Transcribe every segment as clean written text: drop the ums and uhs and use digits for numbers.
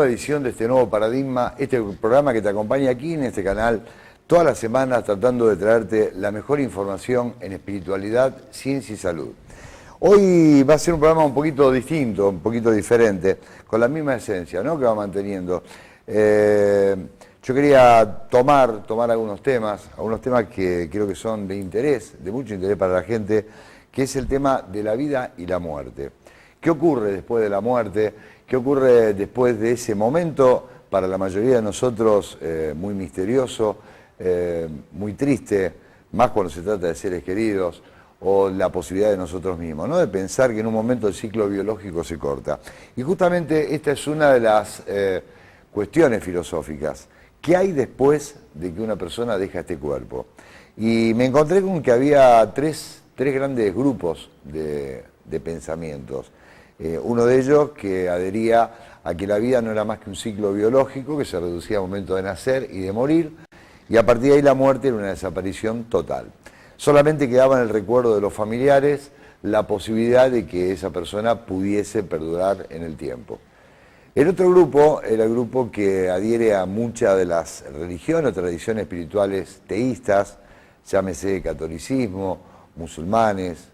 nueva edición de este nuevo paradigma, este programa que te acompaña aquí en este canal todas las semanas tratando de traerte la mejor información en espiritualidad, ciencia y salud. Hoy va a ser un programa un poquito distinto, un poquito diferente, con la misma esencia, ¿no?, que va manteniendo. Yo quería tomar algunos temas que creo que son de interés, de mucho interés para la gente, que es el tema de la vida y la muerte. ¿Qué ocurre después de la muerte? ¿Qué ocurre después de ese momento, para la mayoría de nosotros, muy misterioso, muy triste, más cuando se trata de seres queridos, o la posibilidad de nosotros mismos, ¿no?, de pensar que en un momento el ciclo biológico se corta? Y justamente esta es una de las cuestiones filosóficas. ¿Qué hay después de que una persona deja este cuerpo? Y me encontré con que había tres grandes grupos de pensamientos. Uno de ellos que adhería a que la vida no era más que un ciclo biológico que se reducía al momento de nacer y de morir, y a partir de ahí la muerte era una desaparición total. Solamente quedaba en el recuerdo de los familiares la posibilidad de que esa persona pudiese perdurar en el tiempo. El otro grupo era el grupo que adhiere a muchas de las religiones o tradiciones espirituales teístas, llámese catolicismo, musulmanes,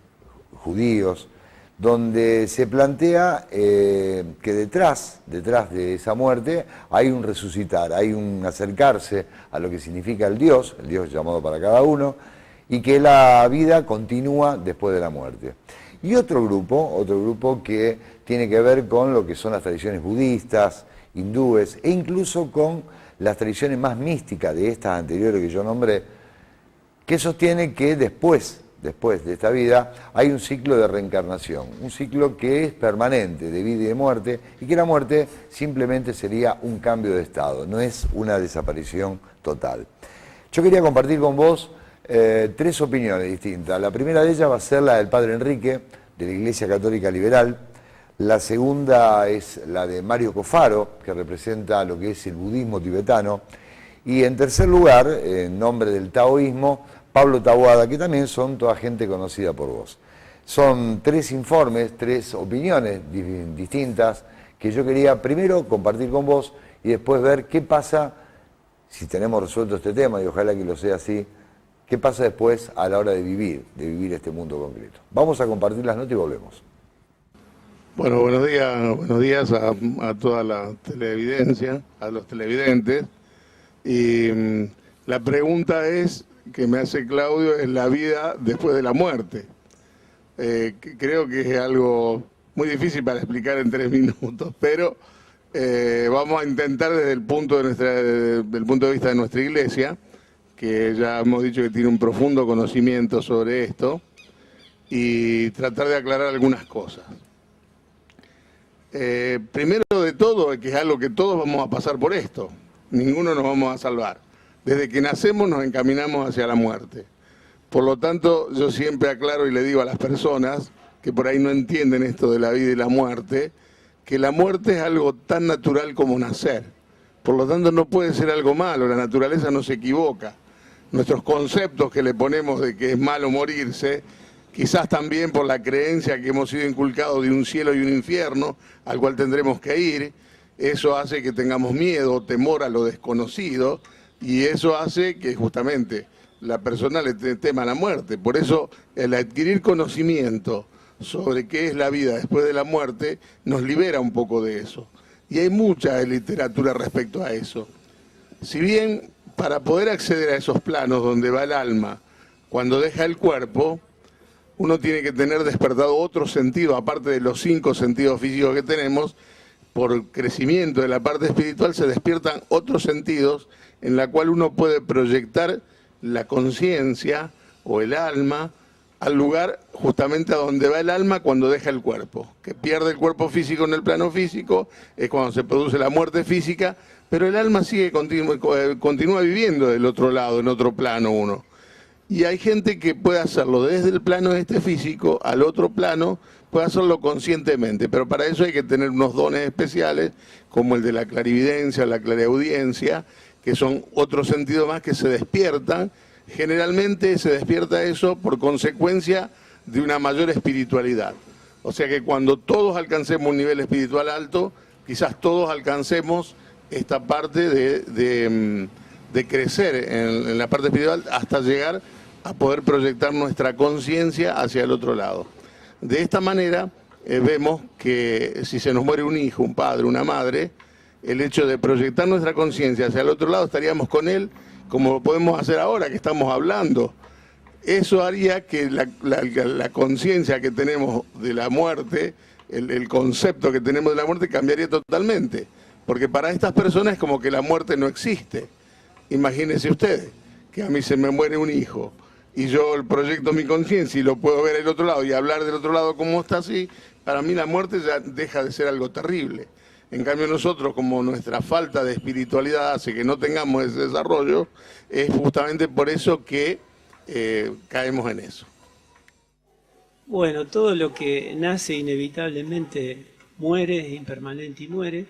judíos, donde se plantea que detrás de esa muerte hay un resucitar, hay un acercarse a lo que significa el Dios llamado para cada uno, y que la vida continúa después de la muerte. Y otro grupo que tiene que ver con lo que son las tradiciones budistas, hindúes, e incluso con las tradiciones más místicas de estas anteriores que yo nombré, que sostiene que después de esta vida hay un ciclo de reencarnación, un ciclo que es permanente, de vida y de muerte, y que la muerte simplemente sería un cambio de estado, no es una desaparición total. Yo quería compartir con vos tres opiniones distintas. La primera de ellas va a ser la del Padre Enrique, de la Iglesia Católica Liberal. La segunda es la de Mario Cofaro, que representa lo que es el budismo tibetano. Y en tercer lugar, en nombre del taoísmo, Pablo Taboada, que también son toda gente conocida por vos. Son tres informes, tres opiniones distintas que yo quería primero compartir con vos y después ver qué pasa, si tenemos resuelto este tema, y ojalá que lo sea así, qué pasa después a la hora de vivir este mundo concreto. Vamos a compartir las notas y volvemos. Bueno, buenos días a toda la televidencia, a los televidentes. Y la pregunta que me hace Claudio es la vida después de la muerte. Creo que es algo muy difícil para explicar en 3 minutos, pero vamos a intentar desde el punto de vista de nuestra iglesia, que ya hemos dicho que tiene un profundo conocimiento sobre esto, y tratar de aclarar algunas cosas. Primero de todo, que es algo que todos vamos a pasar por esto, ninguno nos vamos a salvar. Desde que nacemos nos encaminamos hacia la muerte. Por lo tanto, yo siempre aclaro y le digo a las personas que por ahí no entienden esto de la vida y la muerte, que la muerte es algo tan natural como nacer. Por lo tanto, no puede ser algo malo, la naturaleza no se equivoca. Nuestros conceptos que le ponemos de que es malo morirse, quizás también por la creencia que hemos sido inculcados de un cielo y un infierno, al cual tendremos que ir, eso hace que tengamos miedo, temor a lo desconocido, y eso hace que justamente la persona le tema a la muerte. Por eso el adquirir conocimiento sobre qué es la vida después de la muerte nos libera un poco de eso. Y hay mucha literatura respecto a eso. Si bien para poder acceder a esos planos donde va el alma cuando deja el cuerpo, uno tiene que tener despertado otro sentido, aparte de los 5 sentidos físicos que tenemos. Por crecimiento de la parte espiritual se despiertan otros sentidos en la cual uno puede proyectar la conciencia o el alma al lugar justamente a donde va el alma cuando deja el cuerpo. Que pierde el cuerpo físico en el plano físico, es cuando se produce la muerte física, pero el alma continúa viviendo del otro lado, en otro plano uno. Y hay gente que puede hacerlo desde el plano físico al otro plano, puede hacerlo conscientemente, pero para eso hay que tener unos dones especiales, como el de la clarividencia, la clariaudiencia, que son otros sentidos más que se despiertan. Generalmente se despierta eso por consecuencia de una mayor espiritualidad. O sea que cuando todos alcancemos un nivel espiritual alto, quizás todos alcancemos esta parte de crecer en la parte espiritual hasta llegar a poder proyectar nuestra conciencia hacia el otro lado. De esta manera vemos que si se nos muere un hijo, un padre, una madre, el hecho de proyectar nuestra conciencia hacia el otro lado, estaríamos con él como lo podemos hacer ahora que estamos hablando. Eso haría que la conciencia que tenemos de la muerte, el concepto que tenemos de la muerte cambiaría totalmente. Porque para estas personas es como que la muerte no existe. Imagínense ustedes que a mí se me muere un hijo y yo proyecto mi conciencia y lo puedo ver del otro lado y hablar del otro lado como está así, para mí la muerte ya deja de ser algo terrible. En cambio nosotros, como nuestra falta de espiritualidad hace que no tengamos ese desarrollo, es justamente por eso que caemos en eso. Bueno, todo lo que nace inevitablemente muere, es impermanente y muere,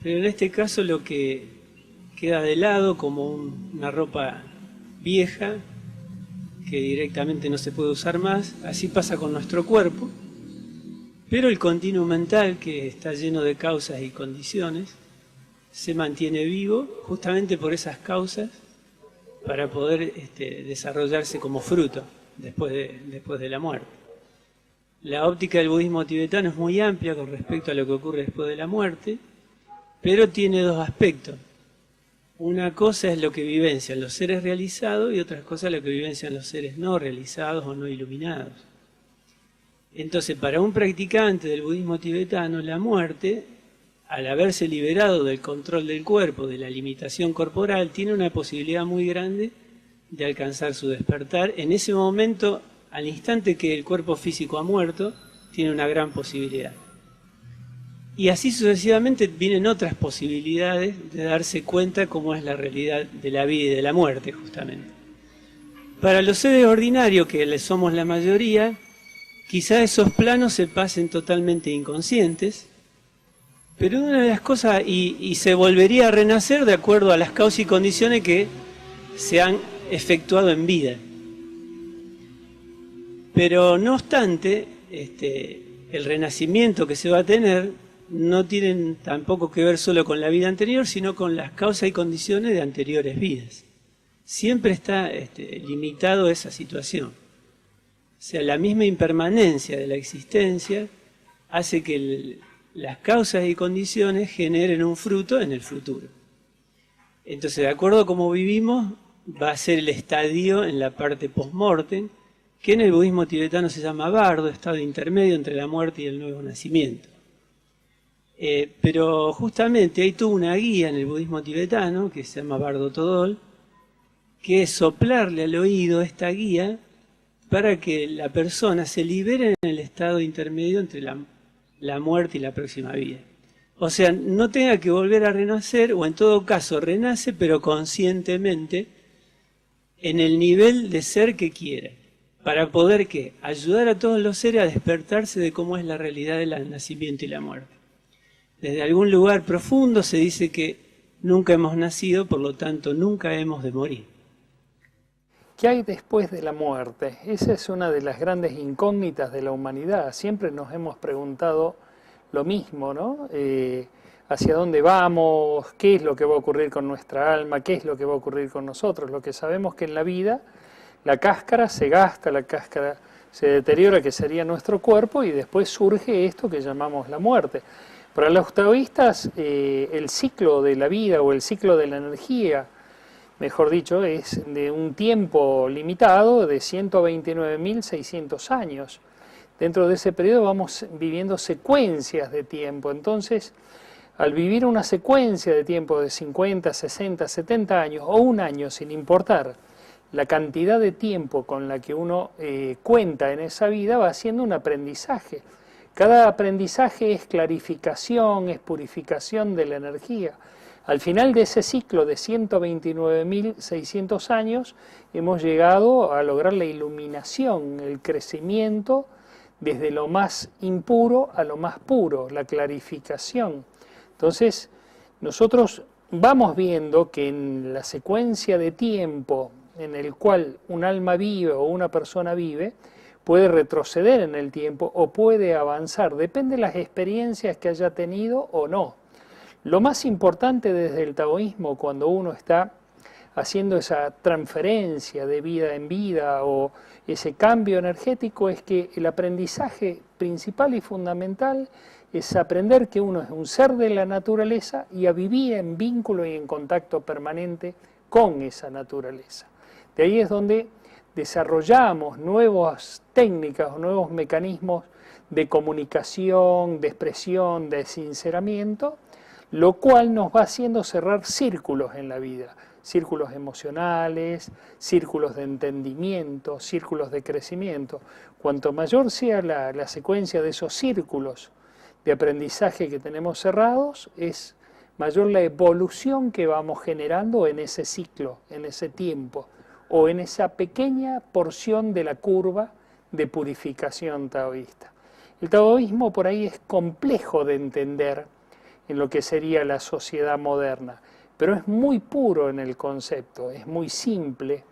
pero en este caso lo que queda de lado como una ropa vieja que directamente no se puede usar más, así pasa con nuestro cuerpo, pero el continuo mental, que está lleno de causas y condiciones, se mantiene vivo justamente por esas causas para poder desarrollarse como fruto después de la muerte. La óptica del budismo tibetano es muy amplia con respecto a lo que ocurre después de la muerte, pero tiene dos aspectos. Una cosa es lo que vivencian los seres realizados y otra cosa es lo que vivencian los seres no realizados o no iluminados. Entonces, para un practicante del budismo tibetano, la muerte, al haberse liberado del control del cuerpo, de la limitación corporal, tiene una posibilidad muy grande de alcanzar su despertar. En ese momento, al instante que el cuerpo físico ha muerto, tiene una gran posibilidad. Y así sucesivamente vienen otras posibilidades de darse cuenta cómo es la realidad de la vida y de la muerte, justamente. Para los seres ordinarios, que somos la mayoría, quizá esos planos se pasen totalmente inconscientes, pero una de las cosas, y se volvería a renacer de acuerdo a las causas y condiciones que se han efectuado en vida. Pero no obstante, el renacimiento que se va a tener no tienen tampoco que ver solo con la vida anterior, sino con las causas y condiciones de anteriores vidas. Siempre está limitado a esa situación. O sea, la misma impermanencia de la existencia hace que las causas y condiciones generen un fruto en el futuro. Entonces, de acuerdo a cómo vivimos, va a ser el estadio en la parte post-mortem, que en el budismo tibetano se llama bardo, estado intermedio entre la muerte y el nuevo nacimiento. Pero justamente hay toda una guía en el budismo tibetano, que se llama Bardo Todol, que es soplarle al oído esta guía para que la persona se libere en el estado intermedio entre la muerte y la próxima vida. O sea, no tenga que volver a renacer, o en todo caso renace, pero conscientemente, en el nivel de ser que quiera, para poder ¿qué? Ayudar a todos los seres a despertarse de cómo es la realidad del nacimiento y la muerte. Desde algún lugar profundo se dice que nunca hemos nacido, por lo tanto nunca hemos de morir. ¿Qué hay después de la muerte? Esa es una de las grandes incógnitas de la humanidad. Siempre nos hemos preguntado lo mismo, ¿no? ¿Hacia dónde vamos? ¿Qué es lo que va a ocurrir con nuestra alma? ¿Qué es lo que va a ocurrir con nosotros? Lo que sabemos que en la vida la cáscara se gasta, la cáscara se deteriora, que sería nuestro cuerpo, y después surge esto que llamamos la muerte. Para los taoístas, el ciclo de la vida o el ciclo de la energía, mejor dicho, es de un tiempo limitado de 129.600 años. Dentro de ese periodo vamos viviendo secuencias de tiempo. Entonces, al vivir una secuencia de tiempo de 50, 60, 70 años o un año, sin importar la cantidad de tiempo con la que uno cuenta en esa vida, va haciendo un aprendizaje. Cada aprendizaje es clarificación, es purificación de la energía. Al final de ese ciclo de 129.600 años hemos llegado a lograr la iluminación, el crecimiento desde lo más impuro a lo más puro, la clarificación. Entonces, nosotros vamos viendo que en la secuencia de tiempo en el cual un alma vive o una persona vive, puede retroceder en el tiempo o puede avanzar, depende de las experiencias que haya tenido o no. Lo más importante desde el taoísmo, cuando uno está haciendo esa transferencia de vida en vida o ese cambio energético, es que el aprendizaje principal y fundamental es aprender que uno es un ser de la naturaleza y a vivir en vínculo y en contacto permanente con esa naturaleza. De ahí es donde desarrollamos nuevas técnicas o nuevos mecanismos de comunicación, de expresión, de sinceramiento, lo cual nos va haciendo cerrar círculos en la vida, círculos emocionales, círculos de entendimiento, círculos de crecimiento. Cuanto mayor sea la secuencia de esos círculos de aprendizaje que tenemos cerrados, es mayor la evolución que vamos generando en ese ciclo, en ese tiempo, o en esa pequeña porción de la curva de purificación taoísta. El taoísmo por ahí es complejo de entender en lo que sería la sociedad moderna, pero es muy puro en el concepto, es muy simple.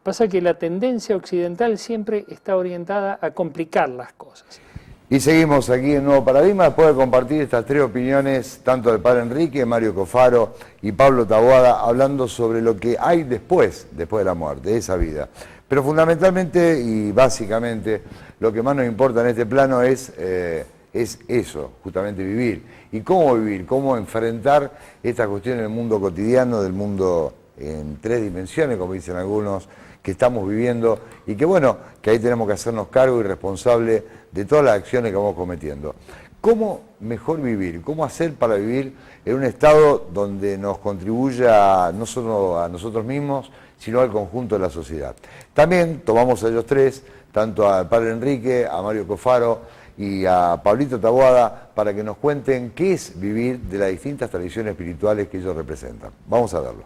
Pasa que la tendencia occidental siempre está orientada a complicar las cosas. Y seguimos aquí en Nuevo Paradigma, después de compartir estas tres opiniones, tanto del padre Enrique, Mario Cofaro y Pablo Taboada, hablando sobre lo que hay después de la muerte, de esa vida. Pero fundamentalmente y básicamente, lo que más nos importa en este plano es eso, justamente vivir. ¿Y cómo vivir? ¿Cómo enfrentar esta cuestión en el mundo cotidiano, del mundo en tres dimensiones, como dicen algunos, que estamos viviendo y que bueno, que ahí tenemos que hacernos cargo y responsable de todas las acciones que vamos cometiendo. ¿Cómo mejor vivir? ¿Cómo hacer para vivir en un estado donde nos contribuya no solo a nosotros mismos, sino al conjunto de la sociedad? También tomamos a ellos tres, tanto al padre Enrique, a Mario Cofaro y a Pablito Taboada, para que nos cuenten qué es vivir de las distintas tradiciones espirituales que ellos representan. Vamos a verlo.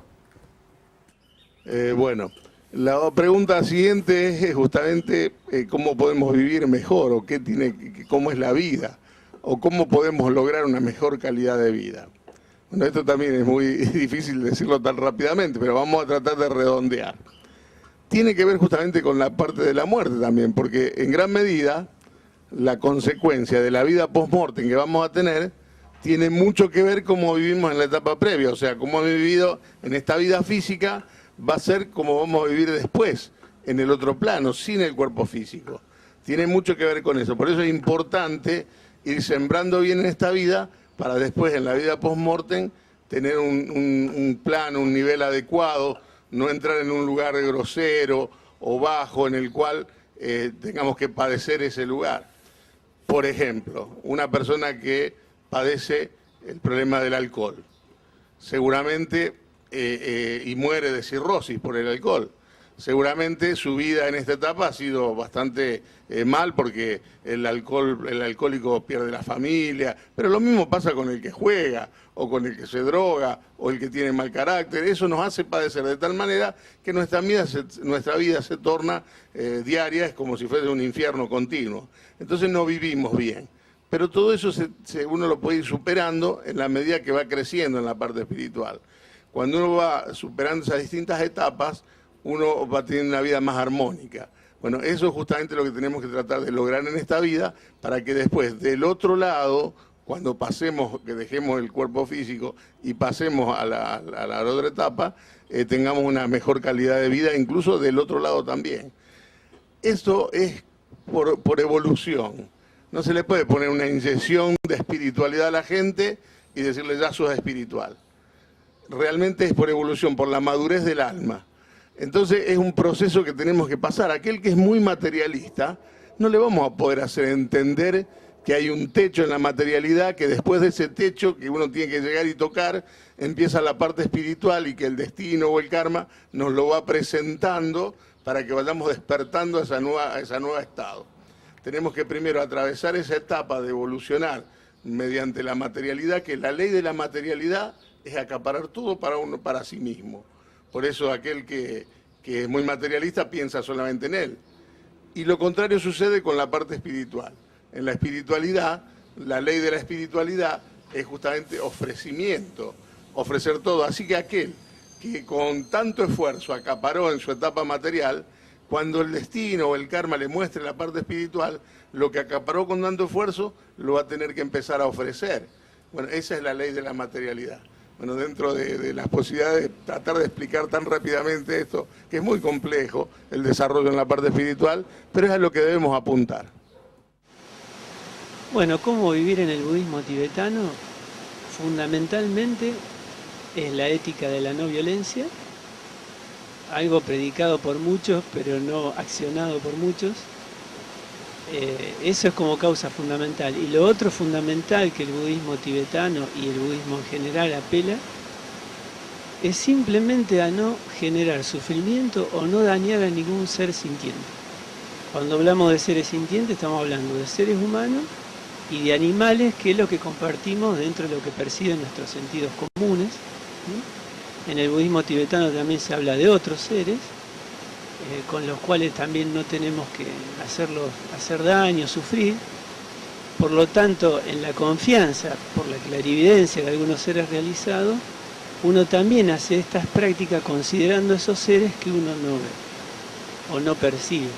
Bueno, la pregunta siguiente es justamente cómo podemos vivir mejor o cómo es la vida o cómo podemos lograr una mejor calidad de vida. Bueno, esto también es muy difícil decirlo tan rápidamente, pero vamos a tratar de redondear. Tiene que ver justamente con la parte de la muerte también, porque en gran medida la consecuencia de la vida post-mortem que vamos a tener tiene mucho que ver cómo vivimos en la etapa previa, o sea, cómo hemos vivido en esta vida física va a ser como vamos a vivir después, en el otro plano, sin el cuerpo físico. Tiene mucho que ver con eso. Por eso es importante ir sembrando bien en esta vida para después, en la vida post-mortem, tener un plano, un nivel adecuado, no entrar en un lugar grosero o bajo en el cual tengamos que padecer ese lugar. Por ejemplo, una persona que padece el problema del alcohol, seguramente y muere de cirrosis por el alcohol. Seguramente su vida en esta etapa ha sido bastante mal porque el alcohólico pierde la familia, pero lo mismo pasa con el que juega o con el que se droga o el que tiene mal carácter. Eso nos hace padecer de tal manera que nuestra vida se torna diaria, es como si fuese un infierno continuo. Entonces no vivimos bien. Pero todo eso uno lo puede ir superando en la medida que va creciendo en la parte espiritual. Cuando uno va superando esas distintas etapas, uno va a tener una vida más armónica. Bueno, eso es justamente lo que tenemos que tratar de lograr en esta vida para que después, del otro lado, cuando pasemos, que dejemos el cuerpo físico y pasemos a la otra etapa, tengamos una mejor calidad de vida, incluso del otro lado también. Esto es por evolución. No se le puede poner una inyección de espiritualidad a la gente y decirle ya sos espiritual. Realmente es por evolución, por la madurez del alma. Entonces es un proceso que tenemos que pasar. Aquel que es muy materialista, no le vamos a poder hacer entender que hay un techo en la materialidad, que después de ese techo que uno tiene que llegar y tocar, empieza la parte espiritual y que el destino o el karma nos lo va presentando para que vayamos despertando a ese nuevo estado. Tenemos que primero atravesar esa etapa de evolucionar mediante la materialidad, que la ley de la materialidad es acaparar todo para sí mismo. Por eso aquel que es muy materialista piensa solamente en él. Y lo contrario sucede con la parte espiritual. En la espiritualidad, la ley de la espiritualidad es justamente ofrecimiento, ofrecer todo. Así que aquel que con tanto esfuerzo acaparó en su etapa material, Cuando el destino o el karma le muestre la parte espiritual, lo que acaparó con tanto esfuerzo lo va a tener que empezar a ofrecer. Bueno, esa es la ley de la materialidad. Bueno, dentro de las posibilidades de tratar de explicar tan rápidamente esto, que es muy complejo el desarrollo en la parte espiritual, pero es a lo que debemos apuntar. Bueno, ¿cómo vivir en el budismo tibetano? Fundamentalmente es la ética de la no violencia, algo predicado por muchos, pero no accionado por muchos. Eso es como causa fundamental. Y lo otro fundamental que el budismo tibetano y el budismo en general apela es simplemente a no generar sufrimiento o no dañar a ningún ser sintiente. Cuando hablamos de seres sintientes estamos hablando de seres humanos y de animales, que es lo que compartimos dentro de lo que perciben nuestros sentidos comunes, ¿sí? En el budismo tibetano también se habla de otros seres, con los cuales también no tenemos que hacer daño, sufrir. Por lo tanto, en la confianza, por la clarividencia de algunos seres realizados, uno también hace estas prácticas considerando esos seres que uno no ve o no percibe.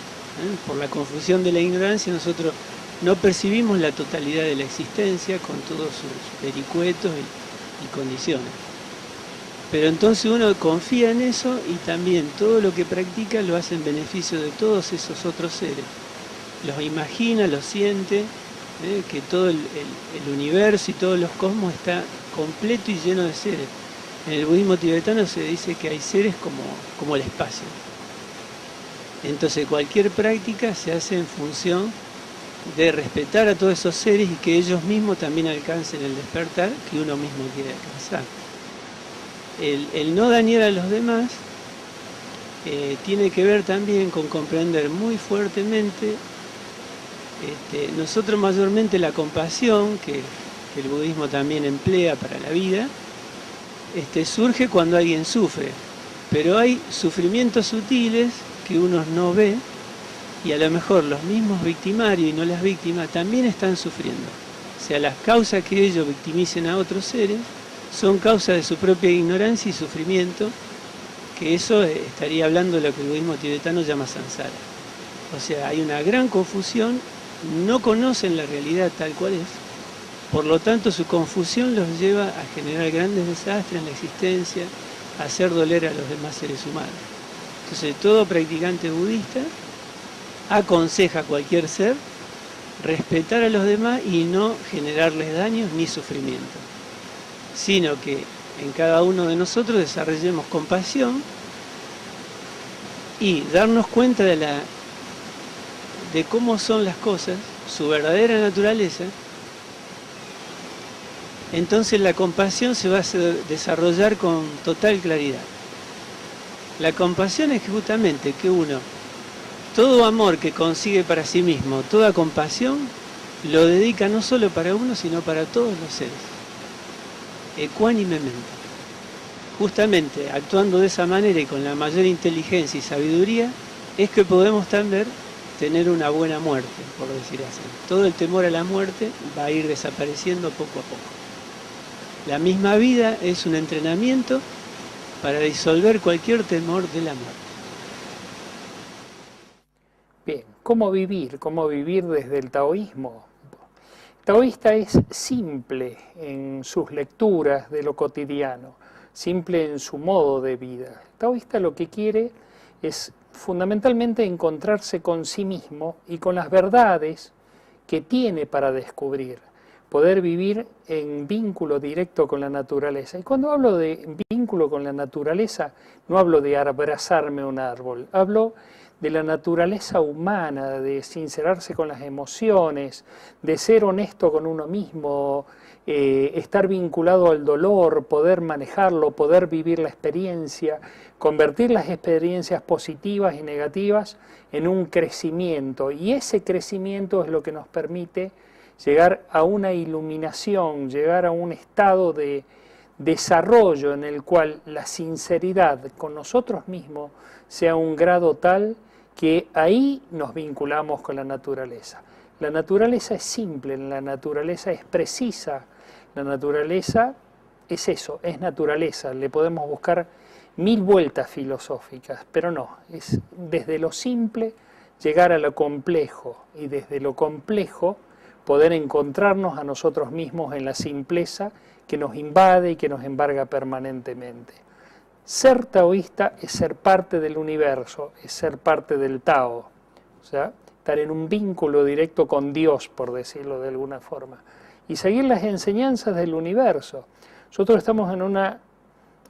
Por la confusión de la ignorancia, nosotros no percibimos la totalidad de la existencia con todos sus vericuetos y condiciones. Pero entonces uno confía en eso y también todo lo que practica lo hace en beneficio de todos esos otros seres. Los imagina, los siente, que todo el universo y todos los cosmos está completo y lleno de seres. En el budismo tibetano se dice que hay seres como el espacio. Entonces cualquier práctica se hace en función de respetar a todos esos seres y que ellos mismos también alcancen el despertar que uno mismo quiere alcanzar. El no dañar a los demás tiene que ver también con comprender muy fuertemente, nosotros mayormente la compasión, que el budismo también emplea para la vida, surge cuando alguien sufre, pero hay sufrimientos sutiles que uno no ve y a lo mejor los mismos victimarios y no las víctimas también están sufriendo. O sea, las causas que ellos victimicen a otros seres son causas de su propia ignorancia y sufrimiento, que eso estaría hablando de lo que el budismo tibetano llama samsara. O sea, hay una gran confusión, no conocen la realidad tal cual es, por lo tanto su confusión los lleva a generar grandes desastres en la existencia, a hacer doler a los demás seres humanos. Entonces todo practicante budista aconseja a cualquier ser respetar a los demás y no generarles daños ni sufrimiento, sino que en cada uno de nosotros desarrollemos compasión y darnos cuenta de cómo son las cosas, su verdadera naturaleza. Entonces la compasión se va a desarrollar con total claridad. La compasión es justamente que uno, todo amor que consigue para sí mismo, toda compasión, lo dedica no solo para uno, sino para todos los seres, ecuánimemente. Justamente actuando de esa manera y con la mayor inteligencia y sabiduría, es que podemos también tener una buena muerte, por decir así. Todo el temor a la muerte va a ir desapareciendo poco a poco. La misma vida es un entrenamiento para disolver cualquier temor de la muerte. Bien, ¿cómo vivir? ¿Cómo vivir desde el taoísmo? El taoísta es simple en sus lecturas de lo cotidiano, simple en su modo de vida. El taoísta lo que quiere es fundamentalmente encontrarse con sí mismo y con las verdades que tiene para descubrir, poder vivir en vínculo directo con la naturaleza. Y cuando hablo de vínculo con la naturaleza, no hablo de abrazarme a un árbol, hablo de la naturaleza humana, de sincerarse con las emociones, de ser honesto con uno mismo, estar vinculado al dolor, poder manejarlo, poder vivir la experiencia, convertir las experiencias positivas y negativas en un crecimiento. Y ese crecimiento es lo que nos permite llegar a una iluminación, llegar a un estado de desarrollo en el cual la sinceridad con nosotros mismos sea un grado tal que ahí nos vinculamos con la naturaleza. La naturaleza es simple, la naturaleza es precisa, la naturaleza es eso, es naturaleza. Le podemos buscar 1000 vueltas filosóficas, pero no, es desde lo simple llegar a lo complejo y desde lo complejo poder encontrarnos a nosotros mismos en la simpleza que nos invade y que nos embarga permanentemente. Ser taoísta es ser parte del universo, es ser parte del Tao, o sea, estar en un vínculo directo con Dios, por decirlo de alguna forma, y seguir las enseñanzas del universo. Nosotros estamos en una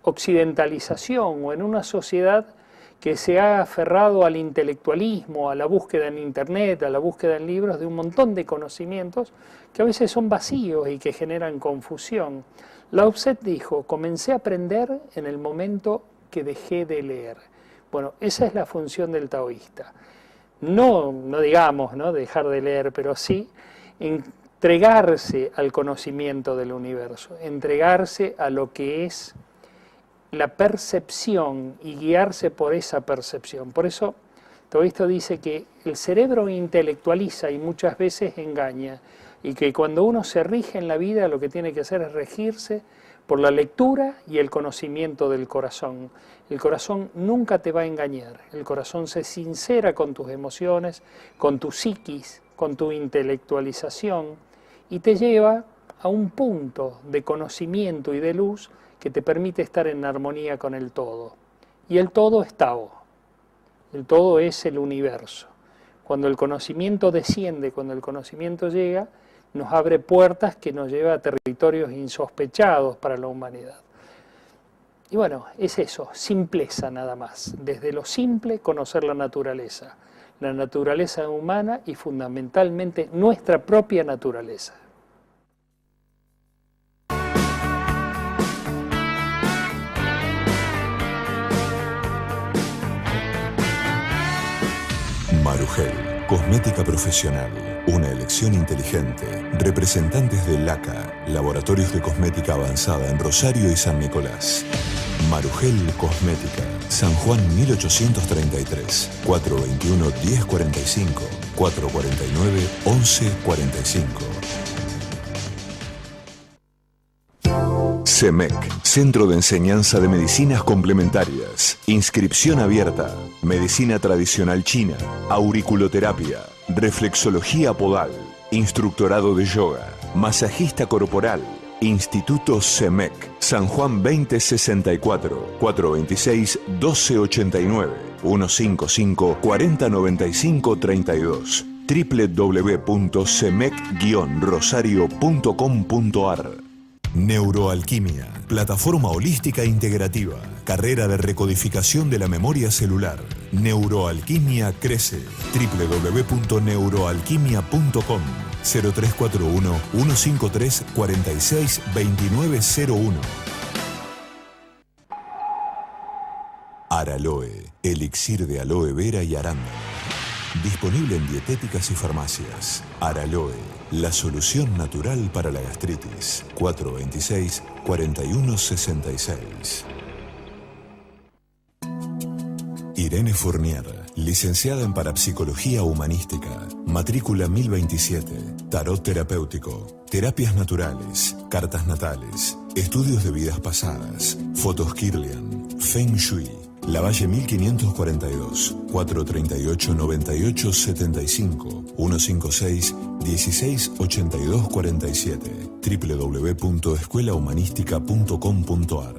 occidentalización o en una sociedad que se ha aferrado al intelectualismo, a la búsqueda en Internet, a la búsqueda en libros de un montón de conocimientos que a veces son vacíos y que generan confusión. Lao Tse dijo, comencé a aprender en el momento que dejé de leer. Bueno, esa es la función del taoísta. No digamos, ¿no?, dejar de leer, pero sí entregarse al conocimiento del universo, entregarse a lo que es la percepción y guiarse por esa percepción. Por eso, taoísta dice que el cerebro intelectualiza y muchas veces engaña, y que cuando uno se rige en la vida lo que tiene que hacer es regirse por la lectura y el conocimiento del corazón. El corazón nunca te va a engañar, el corazón se sincera con tus emociones, con tu psiquis, con tu intelectualización, y te lleva a un punto de conocimiento y de luz que te permite estar en armonía con el todo. Y el todo es Tao, el todo es el universo. Cuando el conocimiento desciende, cuando el conocimiento llega, nos abre puertas que nos lleva a territorios insospechados para la humanidad. Y bueno, es eso, simpleza nada más. Desde lo simple, conocer la naturaleza humana y fundamentalmente nuestra propia naturaleza. Marugel, cosmética profesional, una elección inteligente. Representantes de LACA, Laboratorios de Cosmética Avanzada en Rosario y San Nicolás. Marugel Cosmética, San Juan 1833, 421-1045, 449-1145. CEMEC, Centro de Enseñanza de Medicinas Complementarias. Inscripción abierta. Medicina tradicional china, auriculoterapia, reflexología podal, instructorado de yoga, masajista corporal. Instituto CEMEC, San Juan 2064, 426-1289, 155-4095-32, www.cemec-rosario.com.ar. Neuroalquimia, plataforma holística integrativa, carrera de recodificación de la memoria celular. Neuroalquimia crece. www.neuroalquimia.com. 0341-153-462901. Araloe, elixir de aloe vera y arándano. Disponible en dietéticas y farmacias. Araloe, la solución natural para la gastritis. 426-4166. Irene Fournier, licenciada en Parapsicología Humanística, matrícula 1027, Tarot Terapéutico, Terapias Naturales, Cartas Natales, Estudios de Vidas Pasadas, Fotos Kirlian, Feng Shui, Lavalle 1542, 438-9875, 156-168247, www.escuelahumanística.com.ar.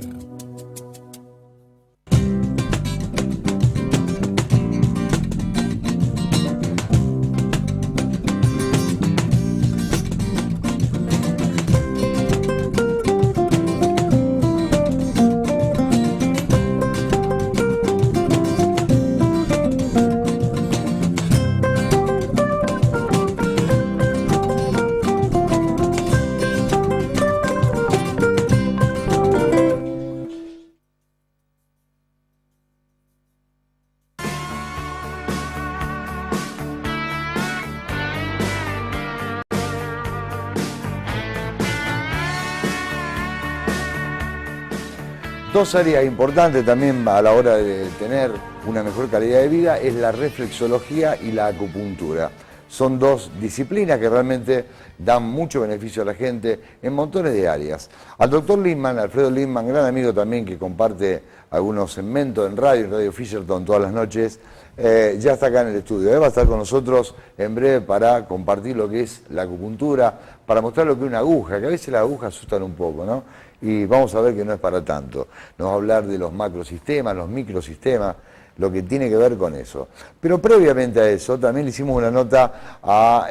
Dos áreas importantes también a la hora de tener una mejor calidad de vida es la reflexología y la acupuntura. Son dos disciplinas que realmente dan mucho beneficio a la gente en montones de áreas. Al doctor Lindman, Alfredo Lindman, gran amigo también que comparte algunos segmentos en Radio Fisherton todas las noches, ya está acá en el estudio. Va a estar con nosotros en breve para compartir lo que es la acupuntura, para mostrar lo que es una aguja, que a veces las agujas asustan un poco, ¿no? Y vamos a ver que no es para tanto. Nos va a hablar de los macrosistemas, los microsistemas, lo que tiene que ver con eso. Pero previamente a eso, también le hicimos una nota a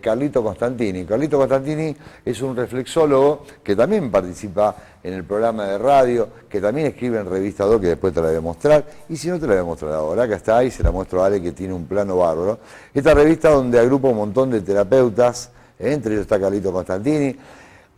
Carlito Constantini. Carlito Constantini es un reflexólogo que también participa en el programa de radio, que también escribe en Revista 2, que después te la voy a mostrar, y si no te la voy a mostrar ahora, acá está, y se la muestro a Ale, que tiene un plano bárbaro. Esta revista donde agrupa un montón de terapeutas, entre ellos está Carlito Constantini,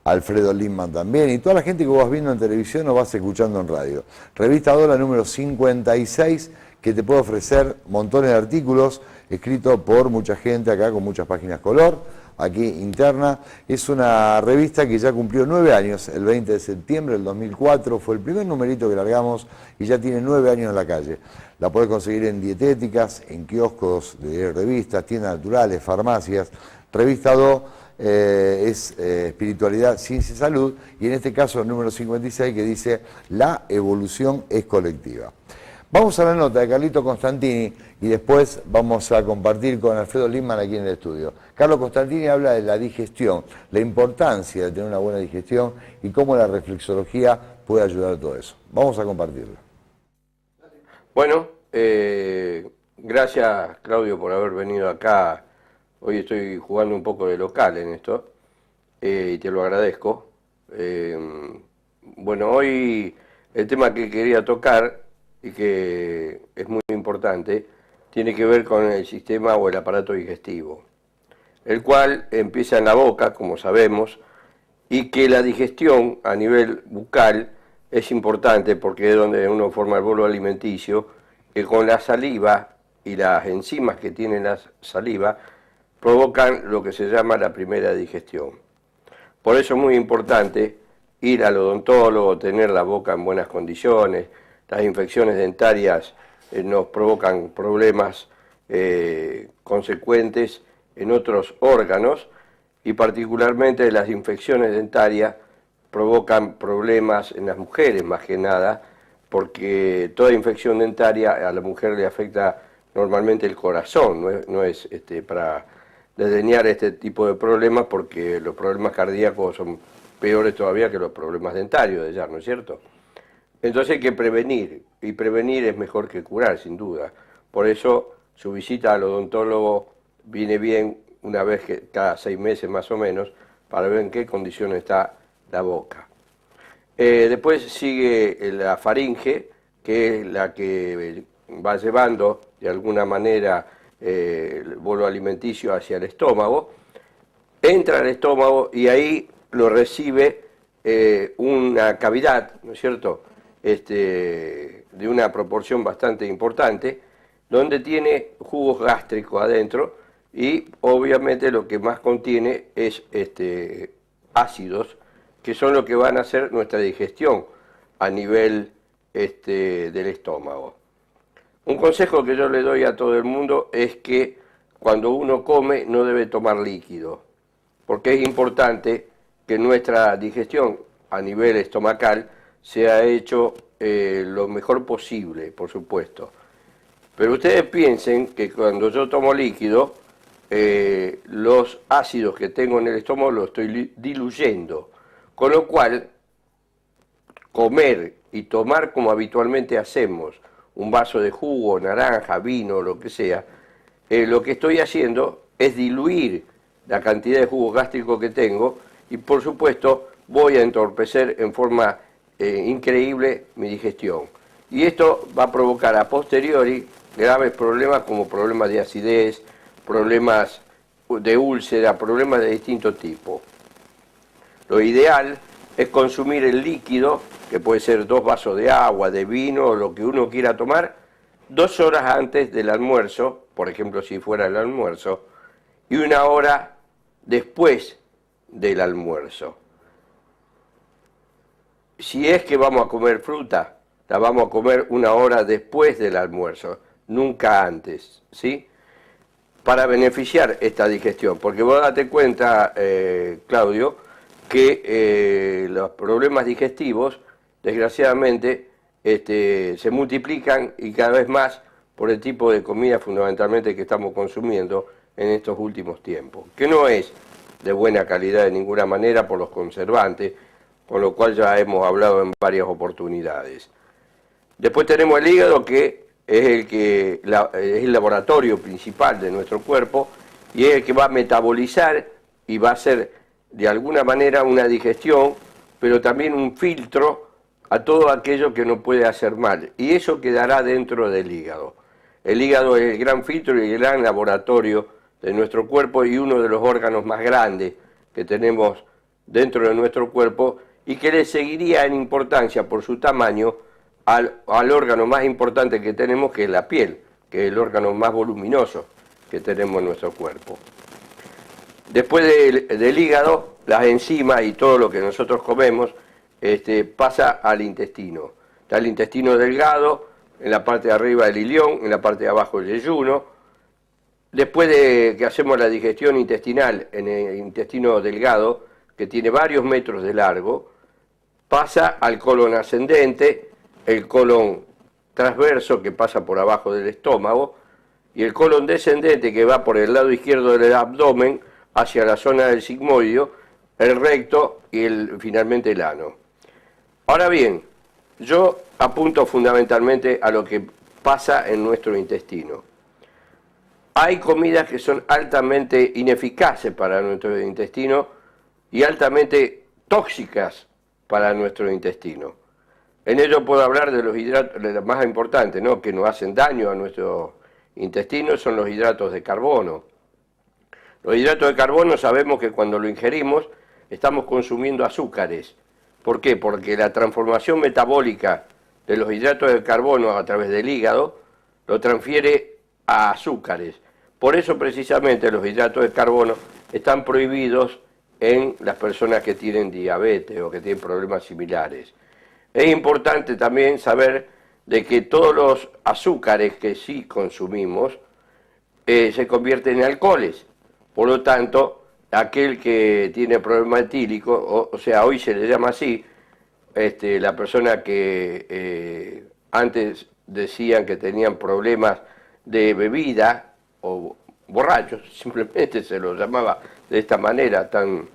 Alfredo Lindman también, y toda la gente que vos vas viendo en televisión o vas escuchando en radio. Revista Dora número 56, que te puede ofrecer montones de artículos, escritos por mucha gente acá, con muchas páginas color, aquí interna. Es una revista que ya cumplió 9 años, el 20 de septiembre del 2004, fue el primer numerito que largamos y ya tiene 9 años en la calle. La podés conseguir en dietéticas, en kioscos de revistas, tiendas naturales, farmacias. Revista Do es espiritualidad, ciencia y salud, y en este caso el número 56 que dice la evolución es colectiva. Vamos a la nota de Carlito Constantini y después vamos a compartir con Alfredo Lindman aquí en el estudio. Carlos Constantini habla de la digestión, la importancia de tener una buena digestión y cómo la reflexología puede ayudar a todo eso. Vamos a compartirlo. Bueno, gracias Claudio por haber venido acá. Hoy estoy jugando un poco de local en esto y te lo agradezco. Bueno, hoy el tema que quería tocar y que es muy importante tiene que ver con el sistema o el aparato digestivo, el cual empieza en la boca, como sabemos, y que la digestión a nivel bucal es importante porque es donde uno forma el bolo alimenticio, que con la saliva y las enzimas que tiene la saliva provocan lo que se llama la primera digestión. Por eso es muy importante ir al odontólogo, tener la boca en buenas condiciones. Las infecciones dentarias nos provocan problemas consecuentes en otros órganos y particularmente las infecciones dentarias provocan problemas en las mujeres más que nada, porque toda infección dentaria a la mujer le afecta normalmente el corazón, no es para desdeñar este tipo de problemas, porque los problemas cardíacos son peores todavía que los problemas dentarios de ya, ¿no es cierto? Entonces hay que prevenir, y prevenir es mejor que curar, sin duda. Por eso su visita al odontólogo viene bien una vez cada 6 meses más o menos, para ver en qué condición está la boca. Después sigue la faringe, que es la que va llevando de alguna manera el bolo alimenticio hacia el estómago, entra al estómago y ahí lo recibe una cavidad, ¿no es cierto?, de una proporción bastante importante, donde tiene jugos gástricos adentro y obviamente lo que más contiene es ácidos, que son lo que van a hacer nuestra digestión a nivel del estómago. Un consejo que yo le doy a todo el mundo es que cuando uno come no debe tomar líquido, porque es importante que nuestra digestión a nivel estomacal sea hecho lo mejor posible, por supuesto. Pero ustedes piensen que cuando yo tomo líquido, los ácidos que tengo en el estómago los estoy diluyendo, con lo cual comer y tomar como habitualmente hacemos, un vaso de jugo, naranja, vino, lo que sea, lo que estoy haciendo es diluir la cantidad de jugo gástrico que tengo y por supuesto voy a entorpecer en forma increíble mi digestión. Y esto va a provocar a posteriori graves problemas como problemas de acidez, problemas de úlcera, problemas de distinto tipo. Lo ideal es consumir el líquido, que puede ser 2 vasos de agua, de vino, o lo que uno quiera tomar, 2 horas antes del almuerzo, por ejemplo si fuera el almuerzo, y 1 hora después del almuerzo. Si es que vamos a comer fruta, la vamos a comer 1 hora después del almuerzo, nunca antes, ¿sí? para beneficiar esta digestión. Porque vos date cuenta, Claudio, que los problemas digestivos, desgraciadamente, se multiplican y cada vez más por el tipo de comida fundamentalmente que estamos consumiendo en estos últimos tiempos, que no es de buena calidad de ninguna manera por los conservantes, con lo cual ya hemos hablado en varias oportunidades. Después tenemos el hígado, que es el laboratorio principal de nuestro cuerpo y es el que va a metabolizar y va a hacer de alguna manera una digestión, pero también un filtro a todo aquello que no puede hacer mal, y eso quedará dentro del hígado. El hígado es el gran filtro y el gran laboratorio de nuestro cuerpo y uno de los órganos más grandes que tenemos dentro de nuestro cuerpo y que le seguiría en importancia por su tamaño al órgano más importante que tenemos, que es la piel, que es el órgano más voluminoso que tenemos en nuestro cuerpo. Después del hígado, las enzimas y todo lo que nosotros comemos pasa al intestino. Está el intestino delgado, en la parte de arriba el ilión, en la parte de abajo el yeyuno. Después de que hacemos la digestión intestinal en el intestino delgado, que tiene varios metros de largo, pasa al colon ascendente, el colon transverso que pasa por abajo del estómago, y el colon descendente que va por el lado izquierdo del abdomen hacia la zona del sigmoideo, el recto y finalmente el ano. Ahora bien, yo apunto fundamentalmente a lo que pasa en nuestro intestino. Hay comidas que son altamente ineficaces para nuestro intestino y altamente tóxicas para nuestro intestino. En ello puedo hablar de los hidratos, de los más importantes, ¿no?, que nos hacen daño a nuestro intestino, son los hidratos de carbono. Los hidratos de carbono sabemos que cuando lo ingerimos estamos consumiendo azúcares. ¿Por qué? Porque la transformación metabólica de los hidratos de carbono a través del hígado lo transfiere a azúcares. Por eso precisamente los hidratos de carbono están prohibidos en las personas que tienen diabetes o que tienen problemas similares. Es importante también saber de que todos los azúcares que sí consumimos se convierten en alcoholes. Por lo tanto, aquel que tiene problema etílico, o sea, hoy se le llama así, la persona que antes decían que tenían problemas de bebida o borrachos, simplemente se los llamaba de esta manera tan,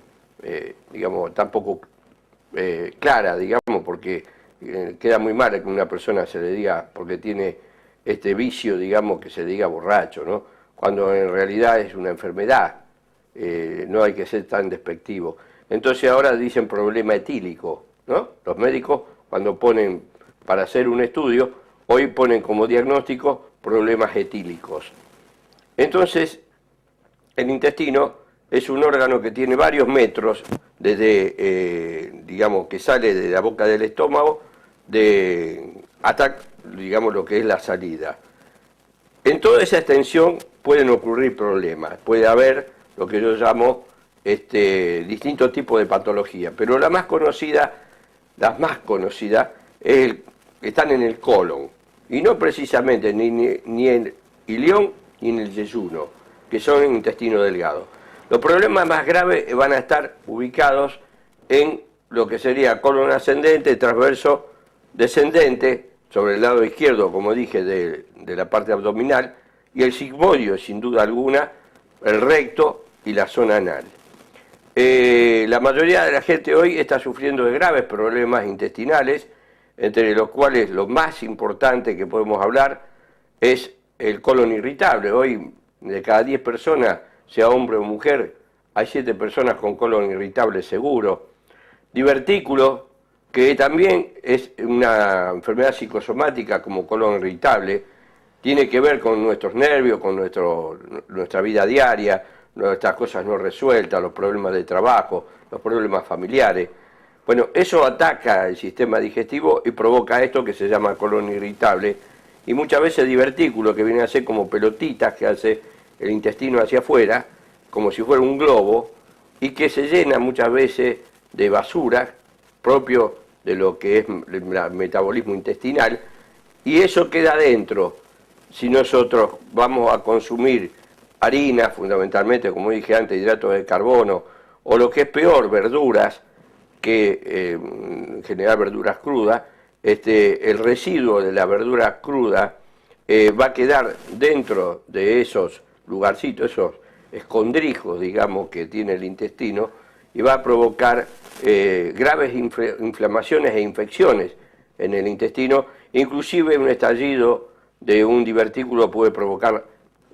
digamos, tan poco clara, digamos, porque queda muy mal que una persona se le diga, porque tiene este vicio, digamos, que se le diga borracho, ¿no? Cuando en realidad es una enfermedad. No hay que ser tan despectivo. Entonces ahora dicen problema etílico, ¿no? Los médicos cuando ponen para hacer un estudio, hoy ponen como diagnóstico problemas etílicos. Entonces, el intestino es un órgano que tiene varios metros desde, digamos, que sale de la boca del estómago hasta, digamos, lo que es la salida. En toda esa extensión pueden ocurrir problemas, puede haber lo que yo llamo distintos tipos de patología, pero las más conocidas están en el colon, y no precisamente ni en el ilión ni en el yeyuno, que son en intestino delgado. Los problemas más graves van a estar ubicados en lo que sería colon ascendente, transverso, descendente, sobre el lado izquierdo, como dije, de la parte abdominal, y el sigmoideo, sin duda alguna, el recto y la zona anal. La mayoría de la gente hoy está sufriendo de graves problemas intestinales, entre los cuales lo más importante que podemos hablar es el colon irritable. Hoy, de cada 10 personas, sea hombre o mujer, hay 7 personas con colon irritable seguro. Divertículo, que también es una enfermedad psicosomática como colon irritable, tiene que ver con nuestros nervios, con nuestra vida diaria, nuestras cosas no resueltas, los problemas de trabajo, los problemas familiares. Bueno, eso ataca el sistema digestivo y provoca esto que se llama colon irritable, y muchas veces divertículo, que viene a ser como pelotitas que hace el intestino hacia afuera, como si fuera un globo, y que se llena muchas veces de basura propio de lo que es el metabolismo intestinal, y eso queda adentro. Si nosotros vamos a consumir harinas, fundamentalmente, como dije antes, hidratos de carbono, o lo que es peor, verduras, que en general verduras crudas, el residuo de la verdura cruda va a quedar dentro de esos lugarcitos, esos escondrijos, digamos, que tiene el intestino, y va a provocar graves inflamaciones e infecciones en el intestino. Inclusive un estallido de un divertículo puede provocar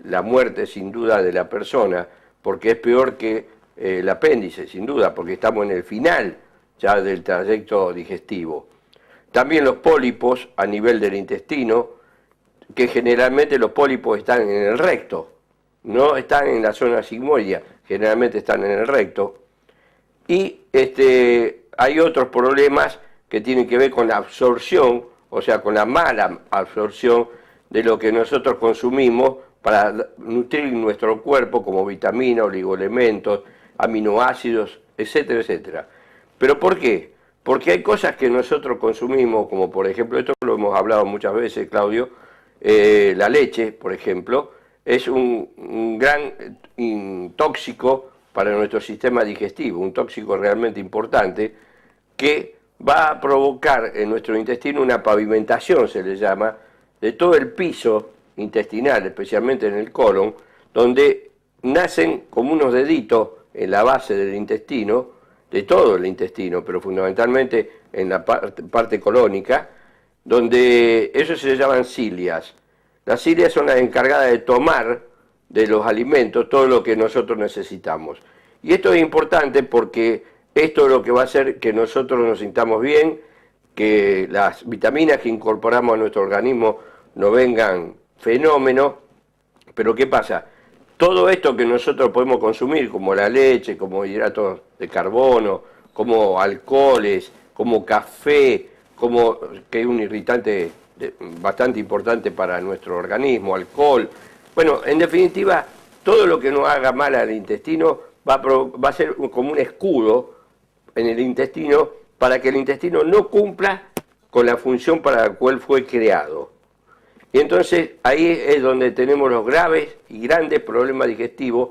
la muerte, sin duda, de la persona, porque es peor que el apéndice, sin duda, porque estamos en el final ya del trayecto digestivo. También los pólipos a nivel del intestino, que generalmente los pólipos están en el recto, no están en la zona sigmoidea, generalmente están en el recto. Y hay otros problemas que tienen que ver con la absorción, o sea, con la mala absorción de lo que nosotros consumimos para nutrir nuestro cuerpo, como vitaminas, oligoelementos, aminoácidos, etcétera, etcétera. ¿Pero por qué? Porque hay cosas que nosotros consumimos, como por ejemplo, esto lo hemos hablado muchas veces, Claudio, la leche, por ejemplo, es un gran tóxico para nuestro sistema digestivo, un tóxico realmente importante, que va a provocar en nuestro intestino una pavimentación, se le llama, de todo el piso intestinal, especialmente en el colon, donde nacen como unos deditos en la base del intestino, de todo el intestino, pero fundamentalmente en la parte colónica, donde eso se llaman cilias. Las cilias son las encargadas de tomar de los alimentos todo lo que nosotros necesitamos. Y esto es importante porque esto es lo que va a hacer que nosotros nos sintamos bien, que las vitaminas que incorporamos a nuestro organismo no vengan fenómenos. Pero ¿qué pasa? Todo esto que nosotros podemos consumir, como la leche, como hidratos de carbono, como alcoholes, como café, como que es un irritante bastante importante para nuestro organismo, alcohol. Bueno, en definitiva, todo lo que nos haga mal al intestino va a ser como un escudo en el intestino para que el intestino no cumpla con la función para la cual fue creado. Y entonces ahí es donde tenemos los graves y grandes problemas digestivos,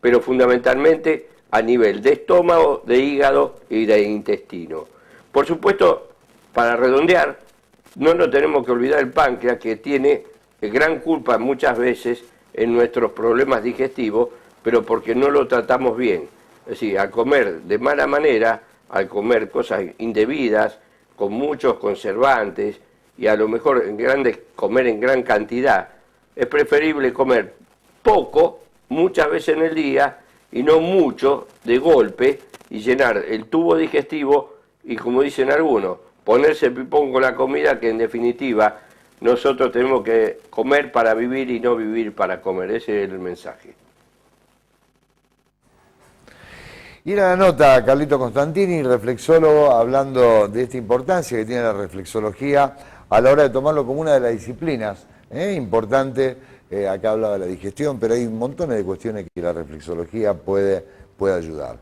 pero fundamentalmente a nivel de estómago, de hígado y de intestino. Por supuesto, para redondear, no nos tenemos que olvidar el páncreas, que tiene gran culpa muchas veces en nuestros problemas digestivos, pero porque no lo tratamos bien. Es decir, al comer de mala manera, al comer cosas indebidas, con muchos conservantes, y a lo mejor comer en gran cantidad, es preferible comer poco, muchas veces en el día, y no mucho de golpe, y llenar el tubo digestivo, y como dicen algunos, ponerse pipón con la comida, que en definitiva nosotros tenemos que comer para vivir y no vivir para comer. Ese es el mensaje. Y era la nota, Carlito Constantini, reflexólogo, hablando de esta importancia que tiene la reflexología a la hora de tomarlo como una de las disciplinas importante. Acá hablaba de la digestión, pero hay montones de cuestiones que la reflexología puede ayudar.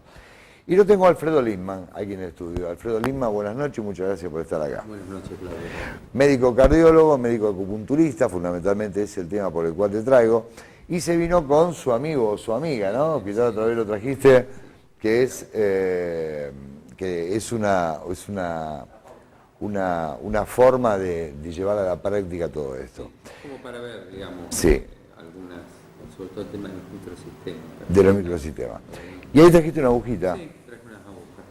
Y lo tengo a Alfredo Lindman aquí en el estudio. Alfredo Lindman, buenas noches y muchas gracias por estar acá. Buenas noches, Claudio. Médico cardiólogo, médico acupunturista, fundamentalmente es el tema por el cual te traigo. Y se vino con su amigo o su amiga, ¿no? Que ya otra vez lo trajiste, que es una forma de llevar a la práctica todo esto. Como para ver, digamos, sí, algunas, sobre todo el tema de los microsistemas. De los microsistemas. Y ahí trajiste una agujita. Sí, traje unas agujas.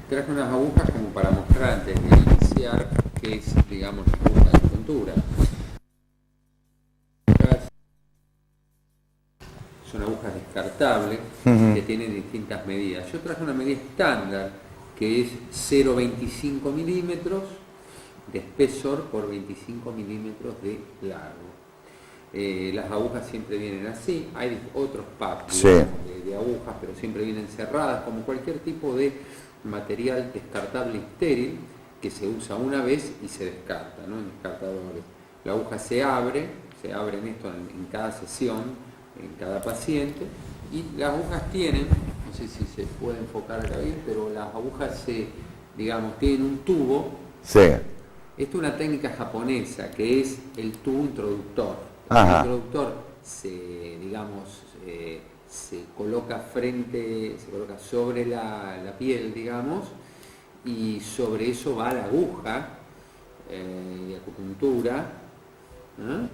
Traje unas agujas como para mostrar antes de iniciar qué es, digamos, la aguja de acupuntura. Son agujas descartables que tienen distintas medidas. Yo traje una medida estándar que es 0,25 milímetros de espesor por 25 milímetros de largo. Las agujas siempre vienen así, hay otros packs sí, de agujas, pero siempre vienen cerradas, como cualquier tipo de material descartable estéril que se usa una vez y se descarta, ¿no? En descartadores. La aguja se abre en esto en cada sesión, en cada paciente, y las agujas tienen, no sé si se puede enfocar acá bien, pero las agujas tienen un tubo. Sí. Esto es una técnica japonesa que es el tubo introductor. Ajá. El introductor se coloca sobre la piel, digamos, y sobre eso va la aguja de acupuntura. La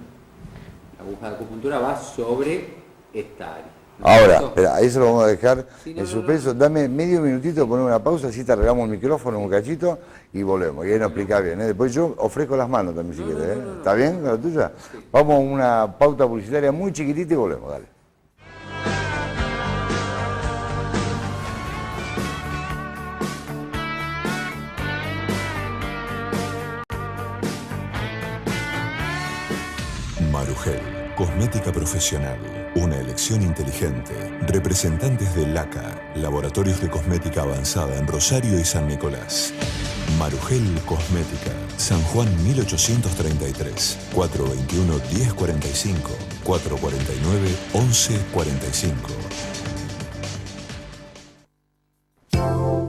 aguja de acupuntura va sobre esta área. Ahora, espera, ahí se lo vamos a dejar Sí, en suspenso. Dame medio minutito, poner una pausa, así te arreglamos el micrófono un cachito y volvemos. Y ahí nos explica bien. Después yo ofrezco las manos también si quieres. ¿Está bien con la tuya? Sí. Vamos a una pauta publicitaria muy chiquitita y volvemos, dale. Marugel, cosmética profesional, una elección inteligente. Representantes de LACA, Laboratorios de Cosmética Avanzada en Rosario y San Nicolás. Marugel Cosmética, San Juan 1833, 421-1045, 449-1145.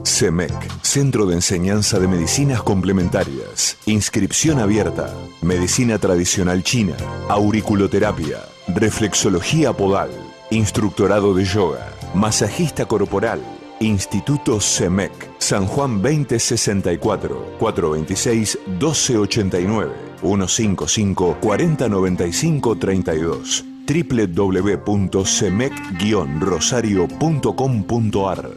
CEMEC, Centro de Enseñanza de Medicinas Complementarias. Inscripción abierta. Medicina tradicional china. Auriculoterapia. Reflexología podal. Instructorado de yoga. Masajista corporal. Instituto CEMEC. San Juan 2064. 426-1289. 155-4095-32. www.cemec-rosario.com.ar.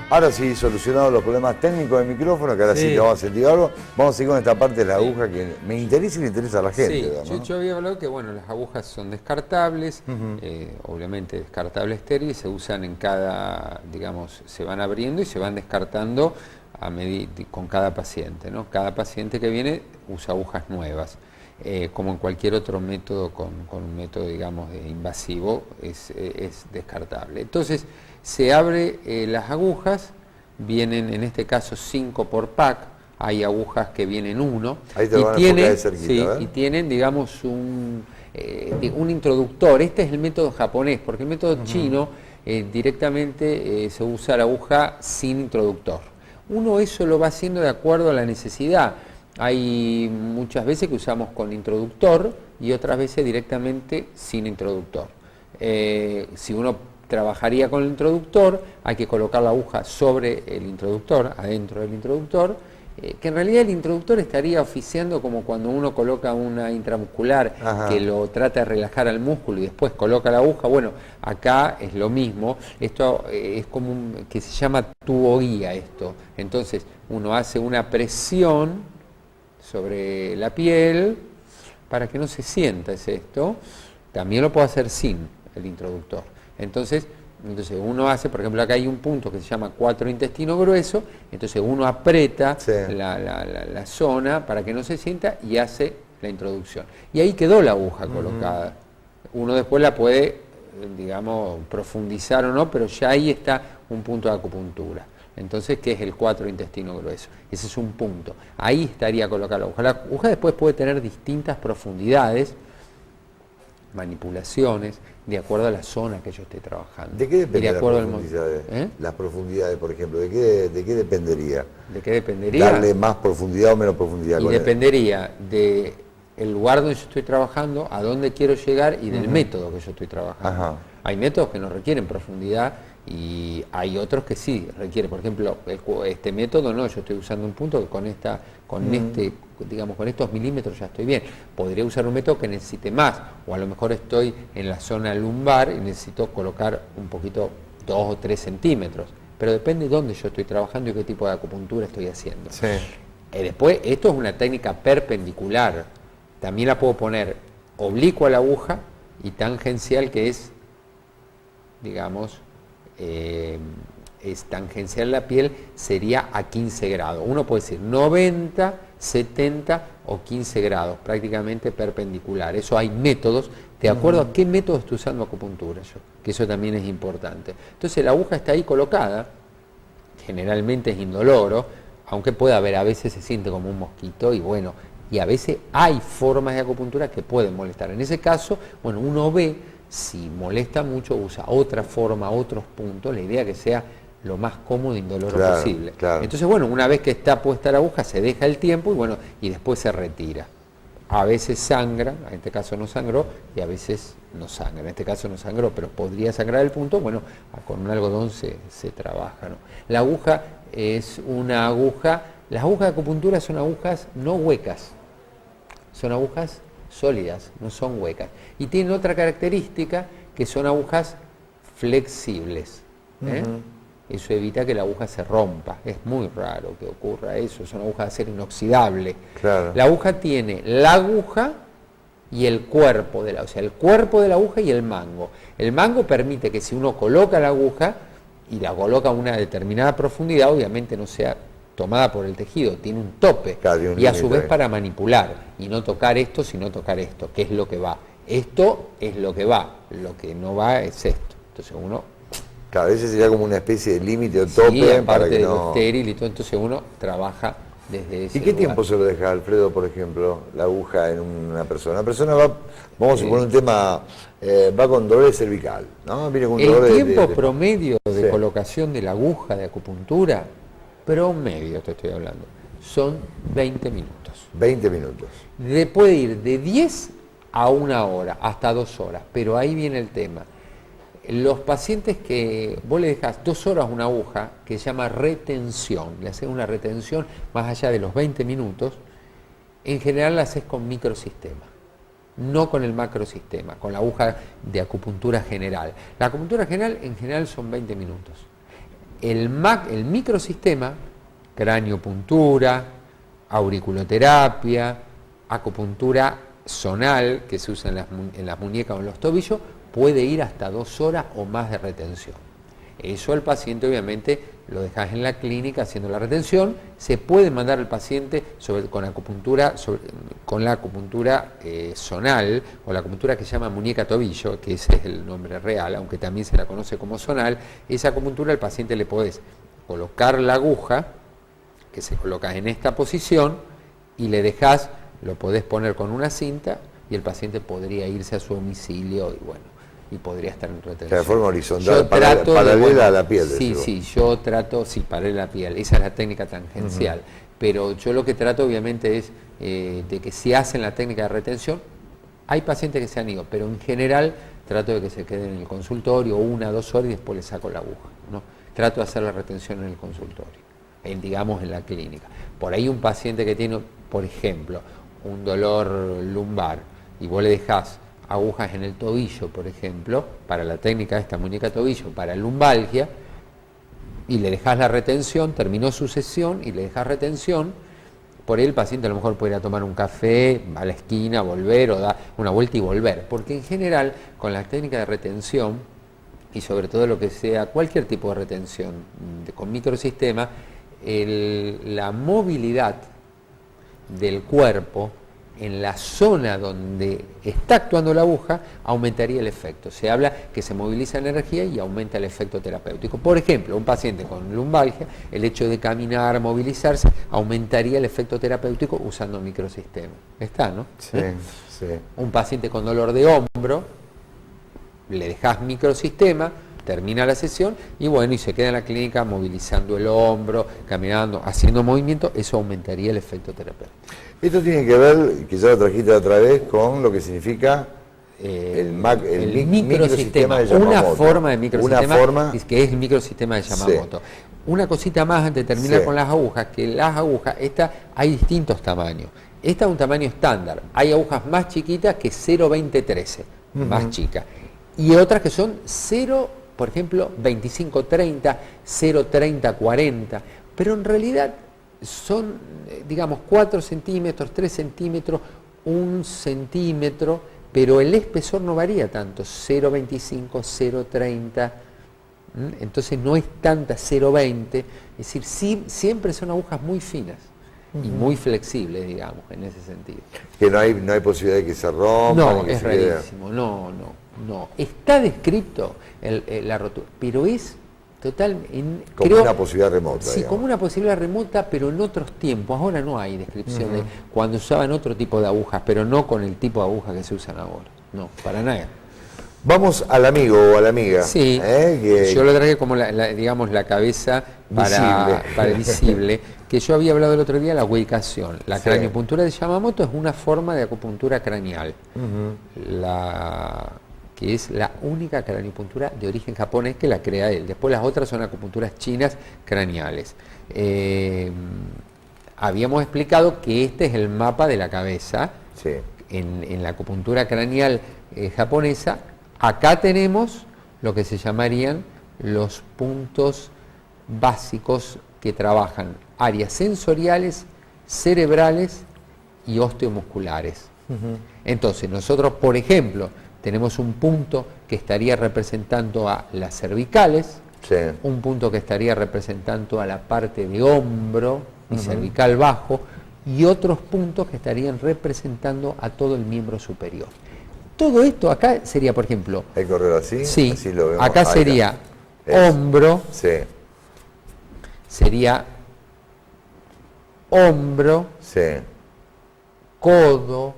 Ahora sí, solucionados los problemas técnicos del micrófono, que ahora sí que vamos a sentir algo, vamos a seguir con esta parte de la aguja que me interesa y le interesa a la gente. Sí, digamos, ¿no? yo había hablado que bueno, las agujas son descartables, obviamente descartables estériles, se usan en cada, digamos, se van abriendo y se van descartando con cada paciente, ¿no? Cada paciente que viene usa agujas nuevas. Como en cualquier otro método, con un método, digamos, invasivo, es descartable. Entonces, se abre las agujas, vienen en este caso 5 por pack, hay agujas que vienen 1, ahí te van a enfocar de cerquita, y tienen, digamos, un introductor. Este es el método japonés, porque el método chino directamente se usa la aguja sin introductor. Uno eso lo va haciendo de acuerdo a la necesidad. Hay muchas veces que usamos con introductor y otras veces directamente sin introductor. Si uno trabajaría con el introductor, hay que colocar la aguja sobre el introductor, adentro del introductor, que en realidad el introductor estaría oficiando como cuando uno coloca una intramuscular. Ajá. Que lo trata de relajar al músculo y después coloca la aguja. Bueno, acá es lo mismo. Esto es como que se llama tubo guía esto. Entonces uno hace una presión sobre la piel para que no se sienta, es esto. También lo puedo hacer sin el introductor. Entonces uno hace, por ejemplo, acá hay un punto que se llama 4 intestino grueso, entonces uno aprieta la zona para que no se sienta y hace la introducción. Y ahí quedó la aguja colocada. Uno después la puede, digamos, profundizar o no, pero ya ahí está un punto de acupuntura. Entonces, ¿qué es el 4 intestino grueso? Ese es un punto. Ahí estaría colocada la aguja. La aguja después puede tener distintas profundidades, manipulaciones, de acuerdo a la zona que yo esté trabajando. ¿De qué depende las profundidades? Las profundidades, por ejemplo, ¿de qué dependería? ¿De qué dependería? ¿Darle más profundidad o menos profundidad? Y dependería del lugar donde yo estoy trabajando, a dónde quiero llegar y del método que yo estoy trabajando. Ajá. Hay métodos que no requieren profundidad y hay otros que sí requieren. Por ejemplo, este método no, yo estoy usando un punto que con estos milímetros ya estoy bien. Podría usar un método que necesite más, o a lo mejor estoy en la zona lumbar y necesito colocar un poquito 2 o 3 centímetros. Pero depende de dónde yo estoy trabajando y qué tipo de acupuntura estoy haciendo. Sí. Después, esto es una técnica perpendicular. También la puedo poner oblicua a la aguja y tangencial, que es, digamos, es tangencial la piel, sería a 15 grados. Uno puede decir 90, 70 o 15 grados, prácticamente perpendicular. Eso hay métodos, de acuerdo a qué método estoy usando acupuntura yo, que eso también es importante. Entonces la aguja está ahí colocada, generalmente es indoloro, aunque puede haber, a veces se siente como un mosquito y bueno, y a veces hay formas de acupuntura que pueden molestar. En ese caso, bueno, uno ve, si molesta mucho, usa otra forma, otros puntos, la idea que sea lo más cómodo e indoloro Claro, posible. claro. Entonces, bueno, una vez que está puesta la aguja, se deja el tiempo y después se retira. A veces sangra, en este caso no sangró, y a veces no sangra. En este caso no sangró, pero podría sangrar el punto. Bueno, con un algodón se trabaja, ¿no? La aguja es una aguja, las agujas de acupuntura son agujas no huecas, son agujas sólidas, no son huecas. Y tienen otra característica, que son agujas flexibles. Eso evita que la aguja se rompa. Es muy raro que ocurra eso, son agujas de acero inoxidable. Claro. La aguja tiene la aguja y el cuerpo de la, o sea, el cuerpo de la aguja y el mango. El mango permite que si uno coloca la aguja y la coloca a una determinada profundidad, obviamente no sea tomada por el tejido, tiene un tope, Claro, y a su vez límite. para manipular, y no tocar esto, sino tocar esto, que es lo que va. Esto es lo que va, lo que no va es esto. Entonces uno... Claro, ese sería como una especie de límite o tope Sí, para aparte que de no... lo estéril y todo, entonces uno trabaja desde ese ¿Y qué lugar. tiempo se lo deja, Alfredo, por ejemplo, la aguja en una persona? Una persona va, vamos a suponer un tema, va con dolor cervical, ¿no? Viene con un dolor El tiempo de- promedio de Sí. colocación de la aguja de acupuntura, promedio te estoy hablando, son 20 minutos. 20 minutos. Puede ir de 10 a 1 hora, hasta 2 horas, pero ahí viene el tema. Los pacientes que vos le dejás 2 horas una aguja, que se llama retención, le haces una retención más allá de los 20 minutos, en general la haces con microsistema, no con el macrosistema, con la aguja de acupuntura general. La acupuntura general en general son 20 minutos. El microsistema, craniopuntura, auriculoterapia, acupuntura zonal, que se usa en las muñecas o en los tobillos, puede ir hasta 2 horas o más de retención. Eso al paciente obviamente lo dejas en la clínica haciendo la retención. Se puede mandar al paciente con la acupuntura zonal, o la acupuntura que se llama muñeca tobillo, que ese es el nombre real, aunque también se la conoce como zonal. Esa acupuntura al paciente le podés colocar la aguja, que se coloca en esta posición, y le dejás, lo podés poner con una cinta, y el paciente podría irse a su domicilio y bueno, y podría estar en retención. De forma horizontal, Yo trato paralela a la piel. Sí, decís sí, yo trato, sí, paralela a la piel, esa es la técnica tangencial, pero yo lo que trato obviamente es de que si hacen la técnica de retención, hay pacientes que se han ido, pero en general trato de que se queden en el consultorio 1 o 2 horas y después les saco la aguja, ¿no? Trato de hacer la retención en el consultorio, digamos en la clínica. Por ahí un paciente que tiene, por ejemplo, un dolor lumbar y vos le dejás agujas en el tobillo, por ejemplo, para la técnica de esta muñeca tobillo, para lumbalgia, y le dejás la retención, terminó su sesión y le dejás retención, por ahí el paciente a lo mejor puede ir a tomar un café, va a la esquina, volver o da una vuelta y volver, porque en general con la técnica de retención, y sobre todo lo que sea cualquier tipo de retención con microsistema, la movilidad del cuerpo en la zona donde está actuando la aguja aumentaría el efecto. Se habla que se moviliza la energía y aumenta el efecto terapéutico. Por ejemplo, un paciente con lumbalgia, el hecho de caminar, movilizarse, aumentaría el efecto terapéutico usando microsistema. Está, ¿no? Sí, sí. Un paciente con dolor de hombro, le dejás microsistema, termina la sesión y bueno, y se queda en la clínica movilizando el hombro, caminando, haciendo movimiento, eso aumentaría el efecto terapéutico. Esto tiene que ver, que ya lo trajiste otra vez, con lo que significa el microsistema de Yamamoto. Una forma de microsistema, Una forma, que es el microsistema de Yamamoto. Sí. Una cosita más antes de terminar con las agujas, que las agujas, hay distintos tamaños. Esta es un tamaño estándar. Hay agujas más chiquitas que 0,20-13, más chicas. Y otras que son 0, por ejemplo, 25-30, 0,30-40. Pero en realidad son, digamos, 4 centímetros, 3 centímetros, 1 centímetro, pero el espesor no varía tanto, 0,25, 0,30, entonces no es tanta 0,20, es decir, sí, siempre son agujas muy finas y muy flexibles, digamos, en ese sentido. Que no hay posibilidad de que se rompan. No, es rarísimo, no. Está descrito la rotura, pero es total, como una posibilidad remota. Sí, digamos. como una posibilidad remota, pero en otros tiempos. Ahora no hay descripción de cuando usaban otro tipo de agujas, pero no con el tipo de agujas que se usan ahora. No, para nada. Vamos al amigo o a la amiga. Sí, yo lo traje como digamos la cabeza para visible, que yo había hablado el otro día de la ubicación. La craniopuntura de Yamamoto es una forma de acupuntura craneal, que es la única craniopuntura de origen japonés que la crea él. Después las otras son acupunturas chinas craneales. Habíamos explicado que este es el mapa de la cabeza. Sí. En la acupuntura craneal japonesa, acá tenemos lo que se llamarían los puntos básicos que trabajan áreas sensoriales, cerebrales y osteomusculares. Entonces, nosotros, por ejemplo, tenemos un punto que estaría representando a las cervicales, un punto que estaría representando a la parte de hombro y cervical bajo, y otros puntos que estarían representando a todo el miembro superior. Todo esto acá sería, por ejemplo... ¿Hay que correr así? Sí, así lo vemos. acá sería hombro, sería hombro, codo,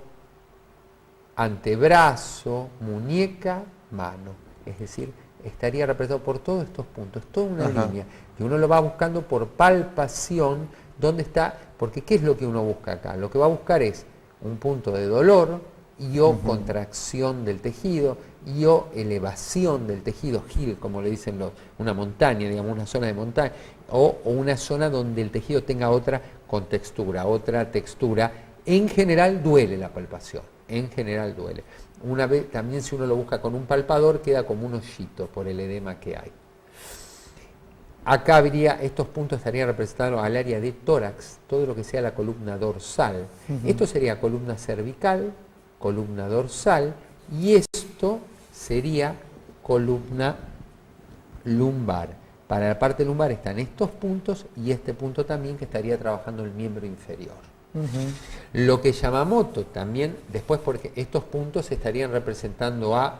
antebrazo, muñeca, mano. Es decir, estaría representado por todos estos puntos, toda una línea. Y uno lo va buscando por palpación, dónde está, porque ¿qué es lo que uno busca acá? Lo que va a buscar es un punto de dolor y o contracción del tejido y o elevación del tejido, hill, como le dicen una montaña, digamos, una zona de montaña, o una zona donde el tejido tenga otra contextura, otra textura. En general duele la palpación, en general duele. Una vez, también si uno lo busca con un palpador, queda como un hoyito por el edema que hay. Acá habría, estos puntos estarían representados al área de tórax, todo lo que sea la columna dorsal. Esto sería columna cervical, columna dorsal, y esto sería columna lumbar. Para la parte lumbar están estos puntos y este punto también que estaría trabajando el miembro inferior. Lo que Yamamoto también, después porque estos puntos estarían representando a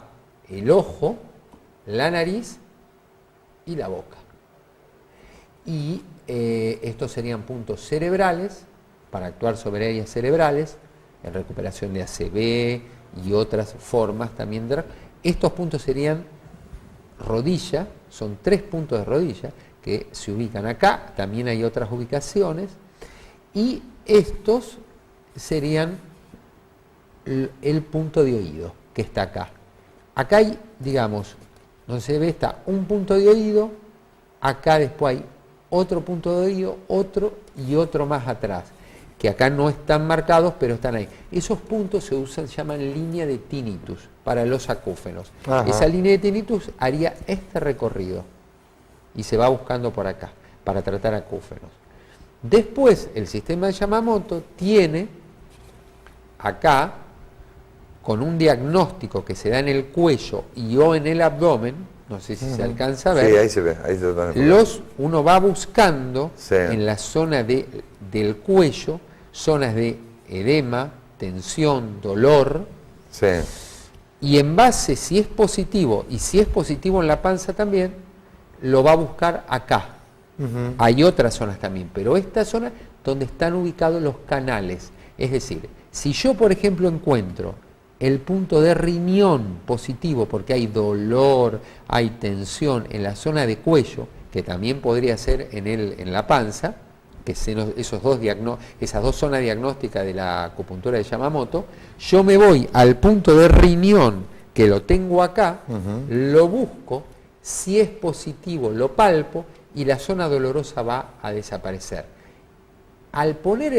el ojo, la nariz y la boca. Y estos serían puntos cerebrales, para actuar sobre áreas cerebrales, en recuperación de ACV y otras formas también. Estos puntos serían rodilla, son 3 puntos de rodilla que se ubican acá, también hay otras ubicaciones, y estos serían el punto de oído, que está acá. Acá hay, digamos, donde se ve, está un punto de oído, acá después hay otro punto de oído, otro y otro más atrás, que acá no están marcados, pero están ahí. Esos puntos se llaman línea de tinnitus para los acúfenos. Esa línea de tinnitus haría este recorrido y se va buscando por acá para tratar acúfenos. Después, el sistema de Yamamoto tiene acá, con un diagnóstico que se da en el cuello y o en el abdomen, no sé si se alcanza a ver. Sí, ahí se ve. Ahí se uno va buscando en la zona del cuello, zonas de edema, tensión, dolor. Y en base, si es positivo, y si es positivo en la panza también, lo va a buscar acá. Hay otras zonas también, pero esta zona donde están ubicados los canales. Es decir, si yo, por ejemplo, encuentro el punto de riñón positivo porque hay dolor, hay tensión en la zona de cuello, que también podría ser en la panza, que esas dos zonas diagnósticas de la acupuntura de Yamamoto, yo me voy al punto de riñón, que lo tengo acá, lo busco, si es positivo lo palpo y la zona dolorosa va a desaparecer. Al poner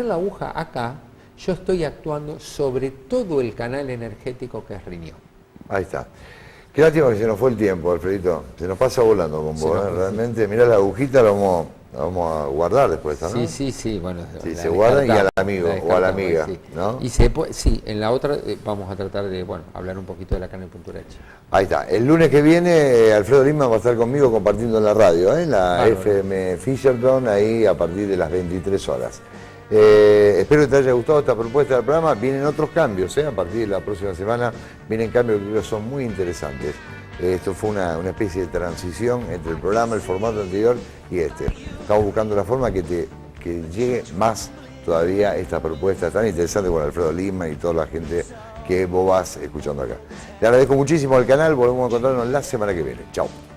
la aguja acá, yo estoy actuando sobre todo el canal energético que es riñón. Ahí está. Qué lástima que se nos fue el tiempo, Alfredito. Se nos pasa volando con vos, realmente. Mirá la agujita, la vamos a guardar después, ¿no? Sí, bueno. Sí, se guardan y al amigo o a la amiga, ¿no? Y en la otra vamos a tratar de, hablar un poquito de la craniopuntura hecha. Ahí está. El lunes que viene, Alfredo Lima va a estar conmigo compartiendo en la radio, en la FM Fisherton, ahí a partir de las 23 horas. Espero que te haya gustado esta propuesta del programa. Vienen otros cambios, a partir de la próxima semana vienen cambios que creo son muy interesantes. Esto fue una especie de transición entre el programa, el formato anterior y este. Estamos buscando la forma que llegue más todavía esta propuesta tan interesante con Alfredo Lima y toda la gente que vos vas escuchando acá. Le agradezco muchísimo al canal, volvemos a encontrarnos la semana que viene. Chao.